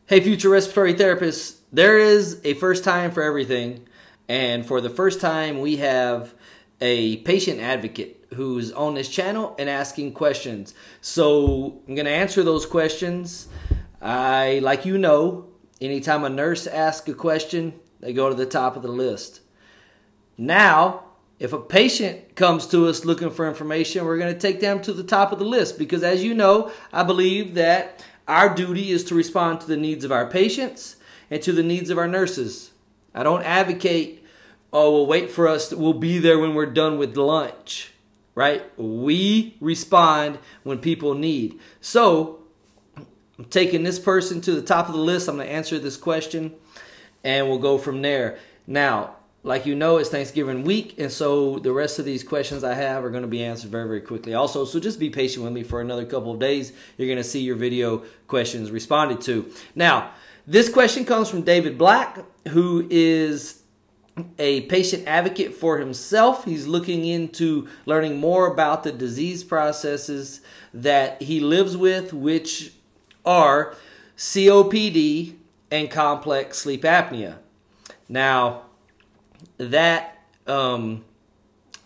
Hey, future respiratory therapists, there is a first time for everything. And for the first time, we have a patient advocate who's on this channel and asking questions. So I'm going to answer those questions. Like you know, anytime a nurse asks a question, they go to the top of the list. Now, if a patient comes to us looking for information, we're going to take them to the top of the list because, as you know, I believe that our duty is to respond to the needs of our patients and to the needs of our nurses. I don't advocate, oh, well, wait for us, we'll be there when we're done with lunch, right? We respond when people need. So I'm taking this person to the top of the list. I'm going to answer this question and we'll go from there. Now, like you know, it's Thanksgiving week, and so the rest of these questions I have are going to be answered very, very quickly. Also, so just be patient with me for another couple of days. You're going to see your video questions responded to. Now, this question comes from David Black, who is a patient advocate for himself. He's looking into learning more about the disease processes that he lives with, which are COPD and complex sleep apnea. Now, that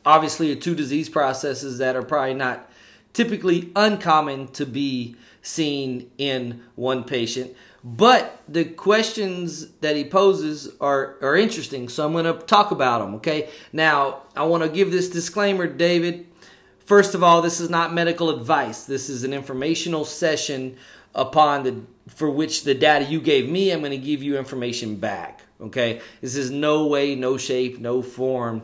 obviously are two disease processes that are probably not typically uncommon to be seen in one patient. But the questions that he poses are interesting, so I'm going to talk about them, okay? Now, I want to give this disclaimer, David. First of all, this is not medical advice. This is an informational session for which the data you gave me, I'm going to give you information back. Okay, this is no way, no shape, no form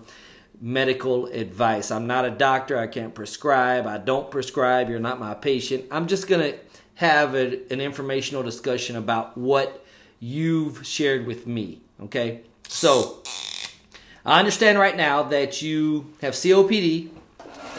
medical advice. I'm not a doctor. I can't prescribe. I don't prescribe. You're not my patient. I'm just going to have an informational discussion about what you've shared with me. Okay, so I understand right now that you have COPD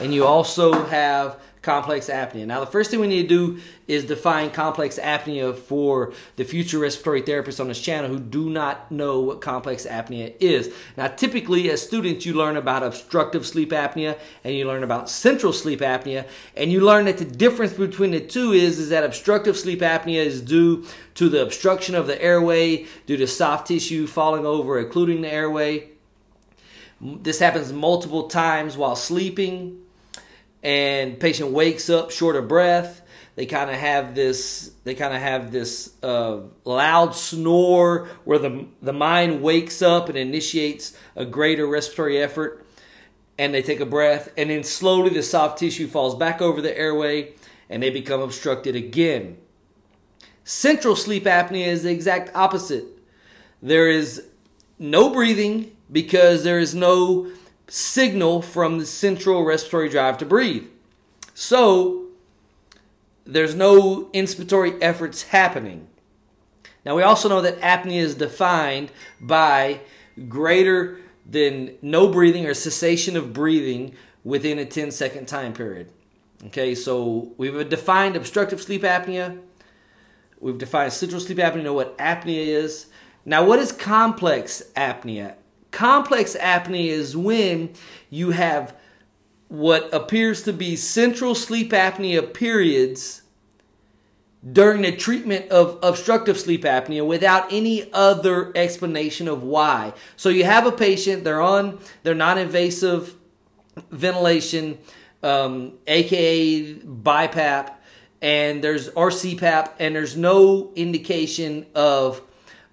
and you also have complex apnea. Now, the first thing we need to do is define complex apnea for the future respiratory therapists on this channel who do not know what complex apnea is. Now, typically, as students, you learn about obstructive sleep apnea and you learn about central sleep apnea, and you learn that the difference between the two is that obstructive sleep apnea is due to the obstruction of the airway due to soft tissue falling over, occluding the airway. This happens multiple times while sleeping, and patient wakes up short of breath. They kind of have this loud snore where the mind wakes up and initiates a greater respiratory effort, and they take a breath, and then slowly the soft tissue falls back over the airway and they become obstructed again. Central sleep apnea is the exact opposite. There is no breathing because there is no signal from the central respiratory drive to breathe. So there's no inspiratory efforts happening. Now, we also know that apnea is defined by greater than no breathing or cessation of breathing within a 10-second time period. Okay, so we've defined obstructive sleep apnea. We've defined central sleep apnea. We know what apnea is. Now, what is complex apnea? Complex apnea is when you have what appears to be central sleep apnea periods during the treatment of obstructive sleep apnea without any other explanation of why. So you have a patient, they're on their non-invasive ventilation, aka BiPAP, or CPAP, and there's no indication of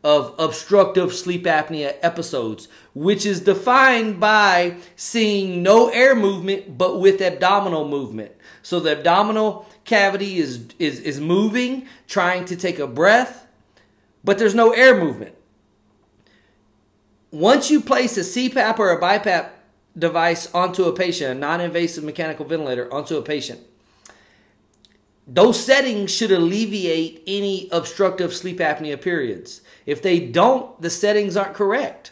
obstructive sleep apnea episodes, which is defined by seeing no air movement but with abdominal movement. So the abdominal cavity is moving, trying to take a breath, but there's no air movement. Once you place a CPAP or a BiPAP device onto a patient, a non-invasive mechanical ventilator onto a patient, those settings should alleviate any obstructive sleep apnea periods. If they don't, the settings aren't correct.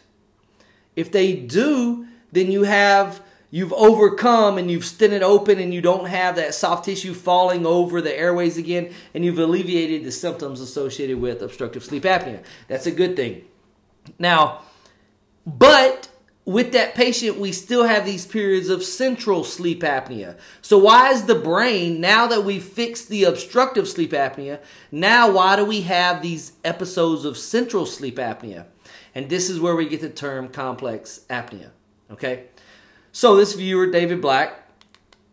If they do, then you've overcome and you've stented open and you don't have that soft tissue falling over the airways again, and you've alleviated the symptoms associated with obstructive sleep apnea. That's a good thing. Now, but with that patient, we still have these periods of central sleep apnea. So why is the brain, now that we've fixed the obstructive sleep apnea, now why do we have these episodes of central sleep apnea? And this is where we get the term complex apnea, okay? So this viewer, David Black,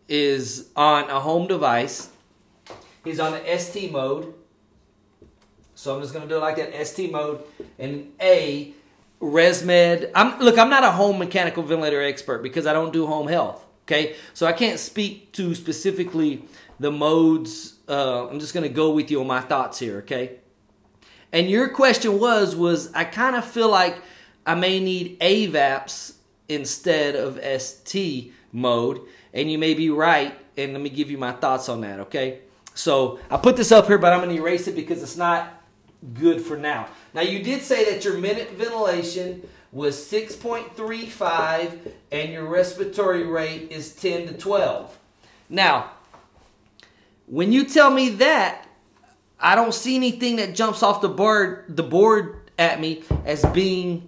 is on a home device. He's on the ST mode. So I'm just going to do it like that, ST mode. And A, ResMed. I'm not a home mechanical ventilator expert because I don't do home health, okay? So I can't speak to specifically the modes. I'm just going to go with you on my thoughts here, okay? And your question was I kind of feel like I may need AVAPS instead of ST mode. And you may be right, and let me give you my thoughts on that, okay? So I put this up here, but I'm going to erase it because it's not good for now. Now, you did say that your minute ventilation was 6.35 and your respiratory rate is 10 to 12. Now, when you tell me that, I don't see anything that jumps off the board at me as being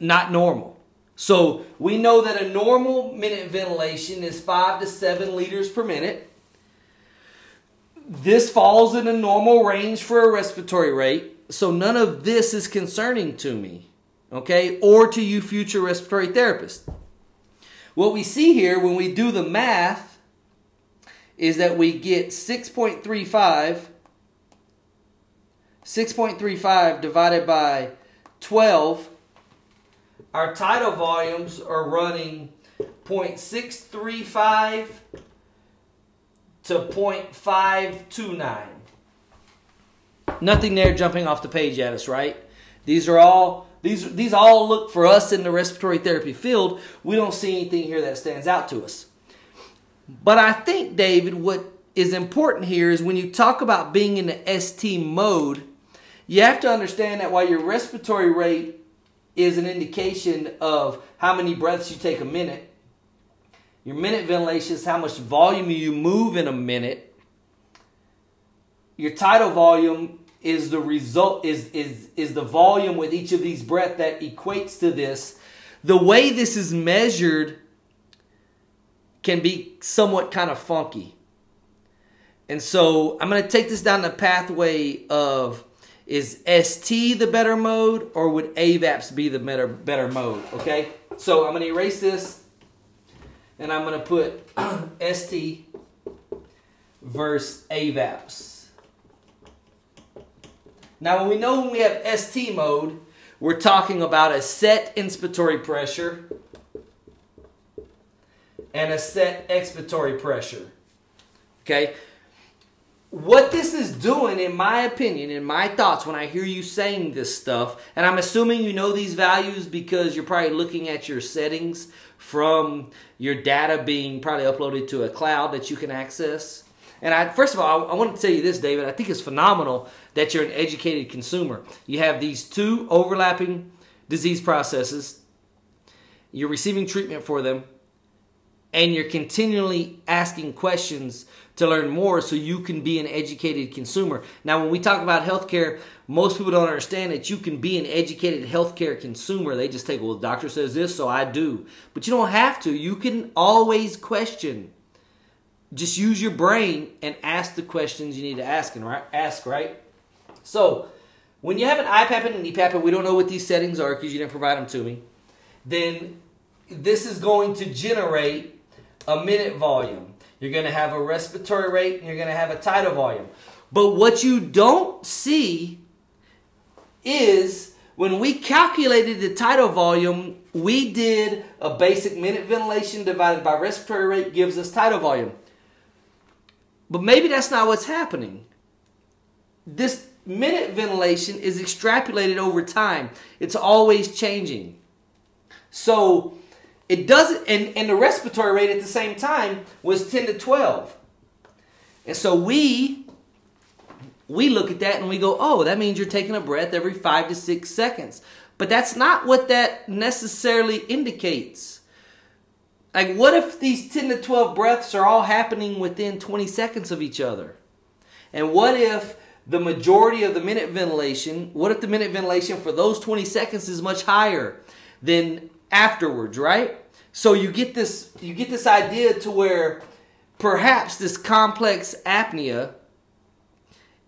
not normal. So we know that a normal minute ventilation is 5 to 7 liters per minute. This falls in a normal range for a respiratory rate, so none of this is concerning to me, okay, or to you future respiratory therapists. What we see here when we do the math is that we get 6.35 divided by 12. Our tidal volumes are running 0.635 to 0.529. Nothing there jumping off the page at us, right? These all look for us in the respiratory therapy field. We don't see anything here that stands out to us. But I think, David, what is important here is when you talk about being in the ST mode, you have to understand that while your respiratory rate is an indication of how many breaths you take a minute, your minute ventilation is how much volume you move in a minute. Your tidal volume is the result, is the volume with each of these breaths that equates to this. The way this is measured can be somewhat kind of funky. And so I'm going to take this down the pathway of, is ST the better mode or would AVAPS be the better mode? Okay, so I'm going to erase this. And I'm going to put ST versus AVAPS. Now, when we have ST mode, we're talking about a set inspiratory pressure and a set expiratory pressure. Okay? What this is doing, in my opinion, in my thoughts, when I hear you saying this stuff, and I'm assuming you know these values because you're probably looking at your settings from your data being probably uploaded to a cloud that you can access. And first of all, I want to tell you this, David. I think it's phenomenal that you're an educated consumer. You have these two overlapping disease processes. You're receiving treatment for them. And you're continually asking questions to learn more so you can be an educated consumer. Now, when we talk about healthcare, most people don't understand that you can be an educated healthcare consumer. They just take, well, the doctor says this, so I do. But you don't have to. You can always question. Just use your brain and ask the questions you need to ask, right? So, when you have an IPAP and an EPAP, and we don't know what these settings are because you didn't provide them to me, then this is going to generate a minute volume. You're going to have a respiratory rate and you're going to have a tidal volume. But what you don't see is when we calculated the tidal volume, we did a basic minute ventilation divided by respiratory rate gives us tidal volume. But maybe that's not what's happening. This minute ventilation is extrapolated over time. It's always changing. So it doesn't, and the respiratory rate at the same time was 10 to 12. And so we look at that and we go, oh, that means you're taking a breath every 5 to 6 seconds. But that's not what that necessarily indicates. Like, what if these 10 to 12 breaths are all happening within 20 seconds of each other? And what if the majority of the minute ventilation, what if the minute ventilation for those 20 seconds is much higher than afterwards, right? So you get this idea to where perhaps this complex apnea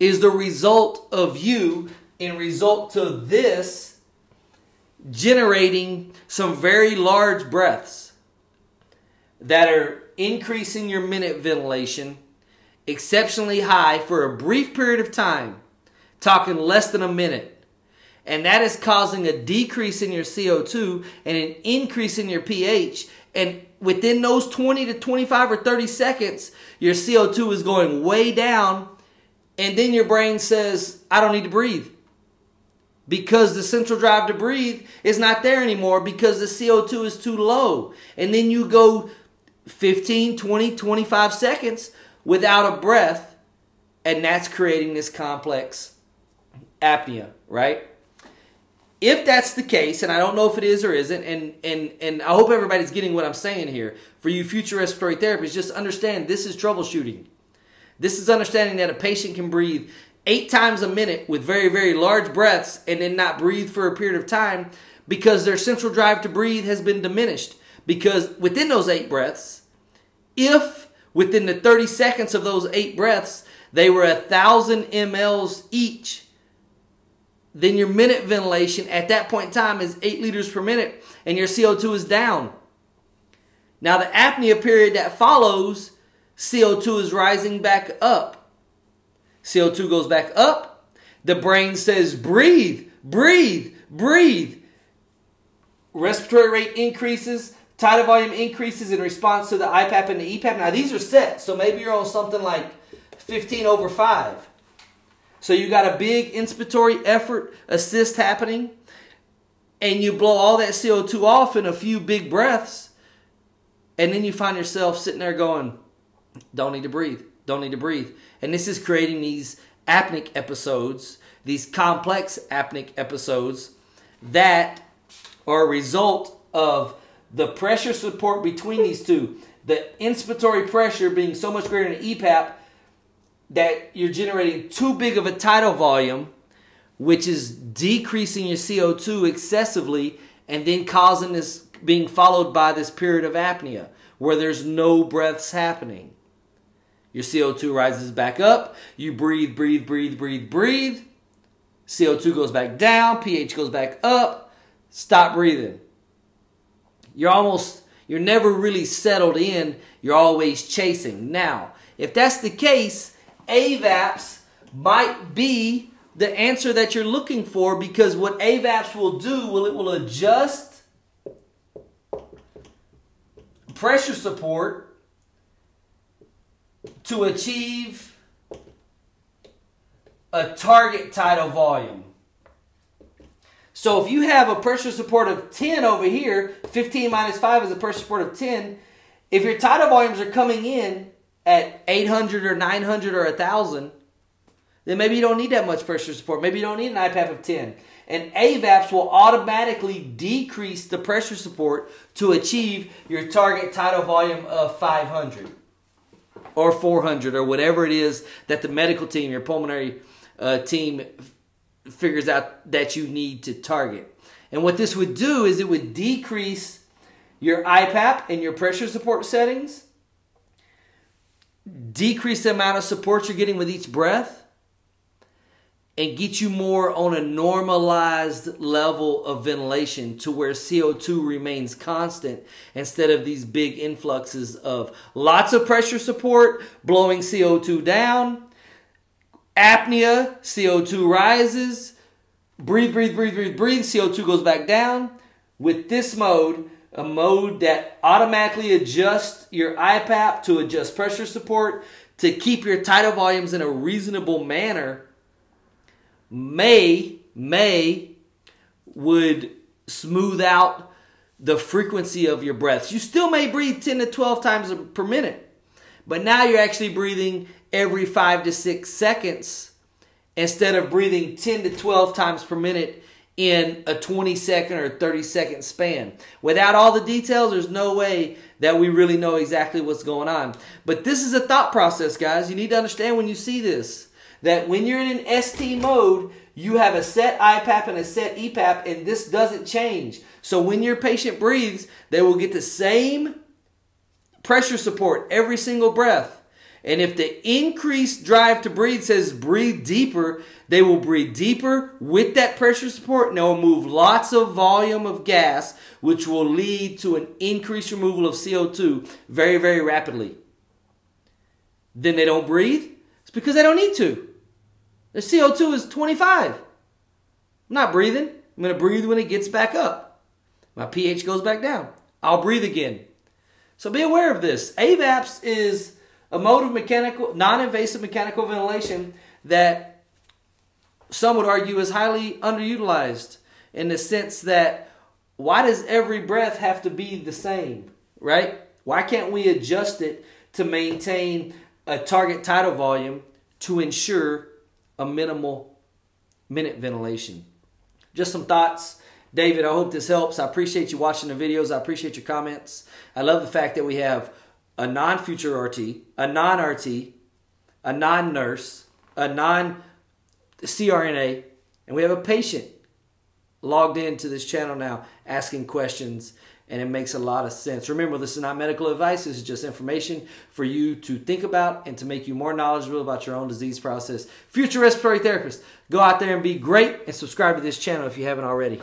is the result of you, in result to this, generating some very large breaths that are increasing your minute ventilation exceptionally high for a brief period of time, talking less than a minute. And that is causing a decrease in your CO2 and an increase in your pH. And within those 20 to 25 or 30 seconds, your CO2 is going way down. And then your brain says, I don't need to breathe. Because the central drive to breathe is not there anymore because the CO2 is too low. And then you go 15, 20, 25 seconds without a breath. And that's creating this complex apnea, right? If that's the case, and I don't know if it is or isn't, and I hope everybody's getting what I'm saying here, for you future respiratory therapists, just understand this is troubleshooting. This is understanding that a patient can breathe 8 times a minute with very, very large breaths and then not breathe for a period of time because their central drive to breathe has been diminished. Because within those 8 breaths, if within the 30 seconds of those 8 breaths, they were 1,000 mLs each, then your minute ventilation at that point in time is 8 liters per minute and your CO2 is down. Now the apnea period that follows, CO2 is rising back up. CO2 goes back up. The brain says, breathe, breathe, breathe. Respiratory rate increases. Tidal volume increases in response to the IPAP and the EPAP. Now these are set, so maybe you're on something like 15/5. So you got a big inspiratory effort assist happening, and you blow all that CO2 off in a few big breaths, and then you find yourself sitting there going, don't need to breathe, don't need to breathe. And this is creating these apneic episodes, these complex apneic episodes that are a result of the pressure support between these two. The inspiratory pressure being so much greater than EPAP that you're generating too big of a tidal volume, which is decreasing your CO2 excessively and then causing this, being followed by this period of apnea where there's no breaths happening. Your CO2 rises back up. You breathe, breathe, breathe, breathe, breathe. CO2 goes back down. pH goes back up. Stop breathing. You're never really settled in. You're always chasing. Now, if that's the case, AVAPS might be the answer that you're looking for, because what AVAPS will do, it will adjust pressure support to achieve a target tidal volume. So if you have a pressure support of 10 over here, 15 minus 5 is a pressure support of 10. If your tidal volumes are coming in at 800 or 900 or 1,000, then maybe you don't need that much pressure support. Maybe you don't need an IPAP of 10. And AVAPS will automatically decrease the pressure support to achieve your target tidal volume of 500 or 400 or whatever it is that the medical team, your pulmonary team, figures out that you need to target. And what this would do is it would decrease your IPAP and your pressure support settings, decrease the amount of support you're getting with each breath, and get you more on a normalized level of ventilation to where CO2 remains constant instead of these big influxes of lots of pressure support blowing CO2 down. Apnea, CO2 rises. Breathe, breathe, breathe, breathe, breathe. CO2 goes back down. With this mode, a mode that automatically adjusts your IPAP to adjust pressure support to keep your tidal volumes in a reasonable manner, would smooth out the frequency of your breaths. You still may breathe 10 to 12 times per minute, but now you're actually breathing every 5 to 6 seconds instead of breathing 10 to 12 times per minute in a 20-second or 30-second span. Without all the details, there's no way that we really know exactly what's going on. But this is a thought process, guys. You need to understand when you see this. that when you're in an ST mode, you have a set IPAP and a set EPAP, and this doesn't change. So when your patient breathes, they will get the same pressure support every single breath. And if the increased drive to breathe says breathe deeper, they will breathe deeper with that pressure support, and they'll move lots of volume of gas, which will lead to an increased removal of CO2 very, very rapidly. Then they don't breathe. It's because they don't need to. Their CO2 is 25. I'm not breathing. I'm going to breathe when it gets back up. My pH goes back down. I'll breathe again. So be aware of this. AVAPS is a mode of mechanical, non-invasive mechanical ventilation that some would argue is highly underutilized, in the sense that why does every breath have to be the same, right? Why can't we adjust it to maintain a target tidal volume to ensure a minimal minute ventilation? Just some thoughts. David, I hope this helps. I appreciate you watching the videos. I appreciate your comments. I love the fact that we have a non-future RT, a non-RT, a non-nurse, a non-CRNA, and we have a patient logged into this channel now asking questions, and it makes a lot of sense. Remember, this is not medical advice. This is just information for you to think about and to make you more knowledgeable about your own disease process. Future respiratory therapists, go out there and be great, and subscribe to this channel if you haven't already.